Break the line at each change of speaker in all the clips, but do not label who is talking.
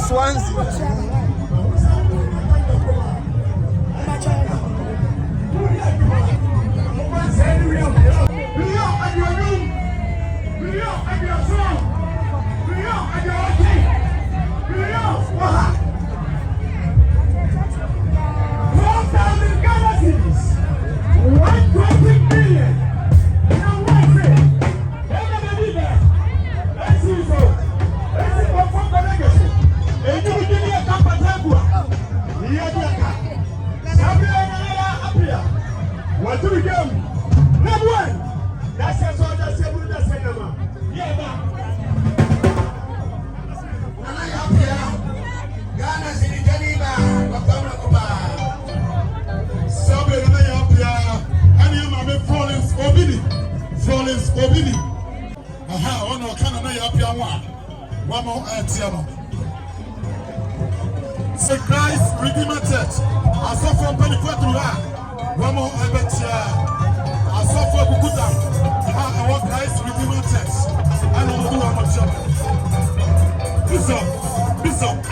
Swansea.
FLORENCE OBINIM. Aha, ono kana na yapia wa mo etiamo. C'est Christ Redeemer Church. Asofo mpani kwetu ha. Wa mo ebetia. Asofo kukuta. Ha, our Christ Redeemer Church. Ano mo wa mo chama. Bishop.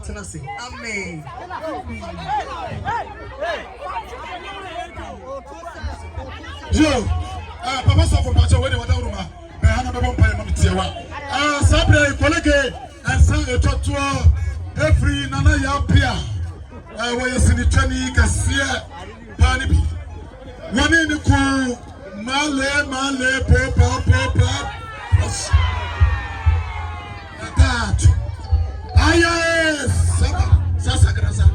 tenase. Amen.
Yo, Papa saw for Pacha when they were down room. I have a bomb pile of Tiawa. Sabre, colleague, and sang a totua every Nana Yapia. Where you see the training, Cassia, Panibi. One in the cool, Male, Papa. That. Aye, Sasa Grasa.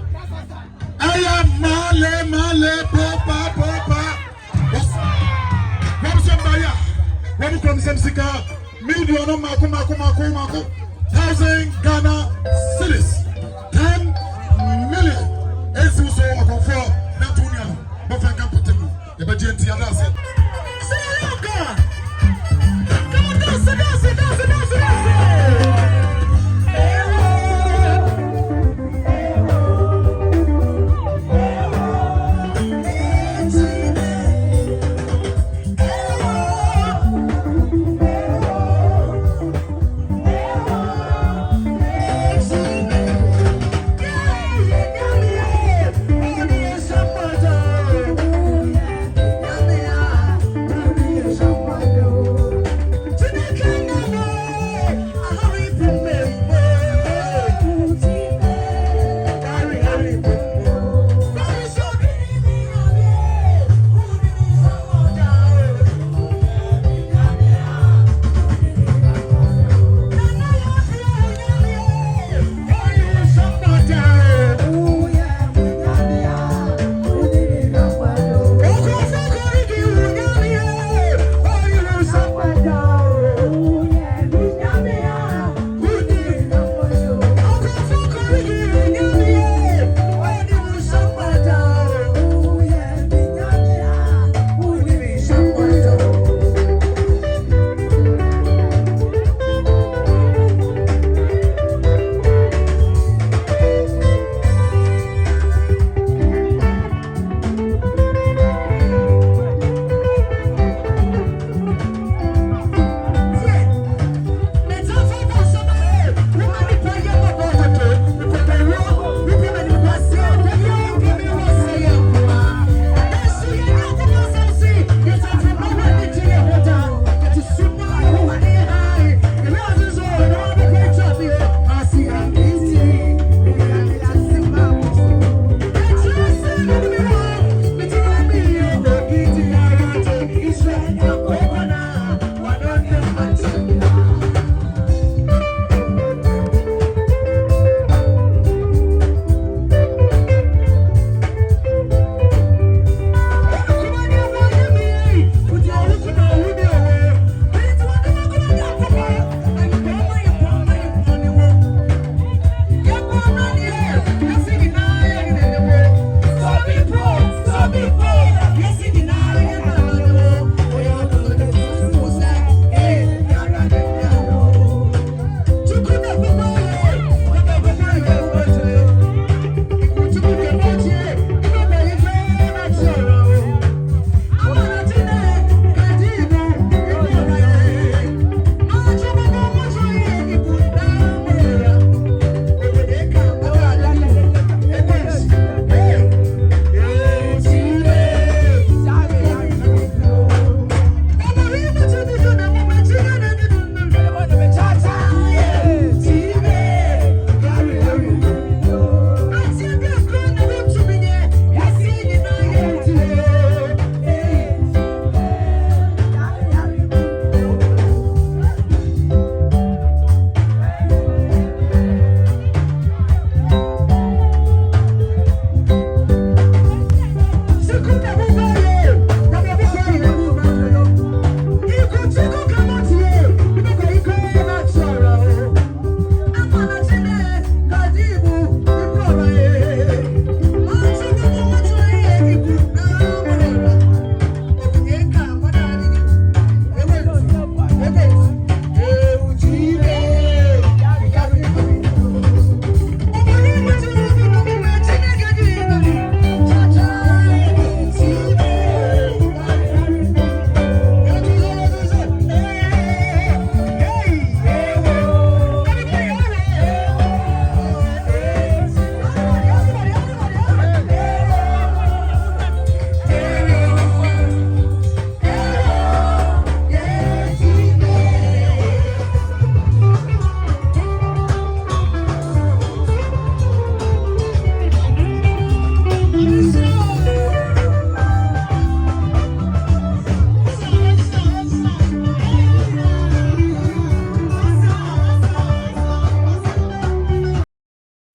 Aye, Male, Papa. What from Semsika? Million Mako 1,000 Ghana cedis. 10 million. Esi so akonfo na tunia. Bo fa kan potemu. E ba jenti ya dance. Seloka. Come on, dance.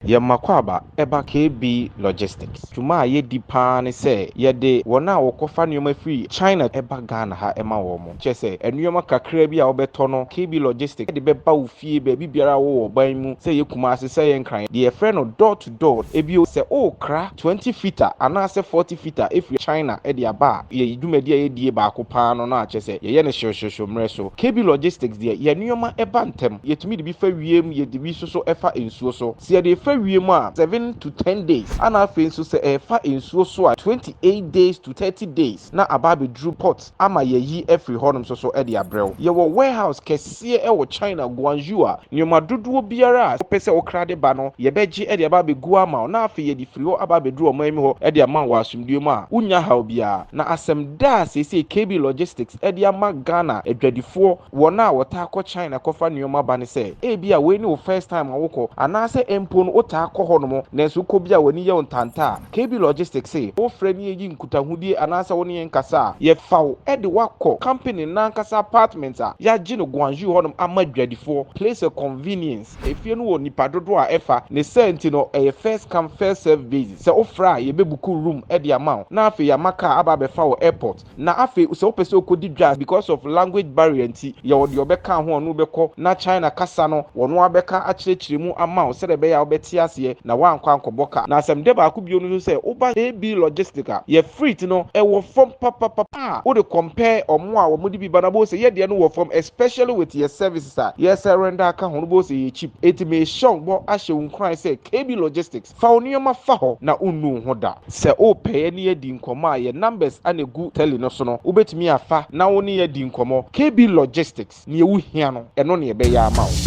Ye makwaba eba KB Logistics. Juma ye di pa ne se ye de wona wokofa nneoma free China eba Ghana ha ema wo mo. Che se nneoma kakra bi a obeto no KB Logistics de beba wo fie ba bi biara wo ban mu se ye kuma ase se ye nkran. De ye frɛ no door to door. Ebi o se o kra 20 feet ana se 40 feet if China e de aba ye dwumadi ye die ba ko pa no na che se ye ne hwehwehwe mre so. KB Logistics de ye nneoma eba ntem. Ye tumi de bi fa wiem ye de bi so efa ensuo so. Se de fa wiem a 7 to 10 days. Ana afi nso se efa ensuo so a 28 days to 30 days. Na aba be drew pot ama ye yi every honum so e de abrɛw. Ye wo warehouse kɛseɛ e wo China Guangzhou a nneoma dodoɔ biara a pɛ sɛ wo krade ba no ye bɛgye e de aba be gu ama na afi ye de firi hɔ aba be drew ɔman mi hɔ e de ama wo asomdue mu a unya haw bia na asɛm da sese KB Logistics e de ama Ghana adwadifoɔ wɔna a wɔta akɔ China kɔfa nneoma ba ne sɛ e bia we ni wo first time a wokɔ ana sɛ empo no ota akɔ hɔ no mo na nso kɔ bia wani ye ontanta KB Logistics say wo frɛ ni yi nkutahudie ana sɛ wo ne nkasa ye faw e de wakɔ company na nkasa apartment a ya gye no Guangzhou hɔ no ama adwadifoɔ place of convenience efie no wɔ nipa dodo a ɛfa ne senti no ɛyɛ first come first serve basis sɛ wo frɛ a ye bebuku room e de ama na afi ya maka aba be fa wo airport na afi sɛ wo pɛ sɛ okodi dwa because of language barrier nti ye wo de obɛka ho no bɛkɔ na China kasa no wɔno abɛka akyerɛkyerɛ mu ama wo sɛ de bɛya wobɛte aseɛ na wankɔ ankɔbɔka na asɛm de ba ko bio no sɛ woba AB Logistica ye freight no ɛwɔ from papa wo de compare ɔmo a wɔmo de bi ba na bo sɛ ye de no wɔ from especially with your services a yes render aka ho no bo sɛ ye cheap it may show bo ahyɛ wo nkran sɛ KB Logistics fa wo nneɛma fa hɔ na unnu ho da sɛ o pɛɛ ne adi nkɔmɔ a ye numbers anegu tele no so no wobɛtumi afa na wo ne adi nkɔmɔ KB Logistics ne ye wo hia no ɛno ne ye bɛyɛ ama wo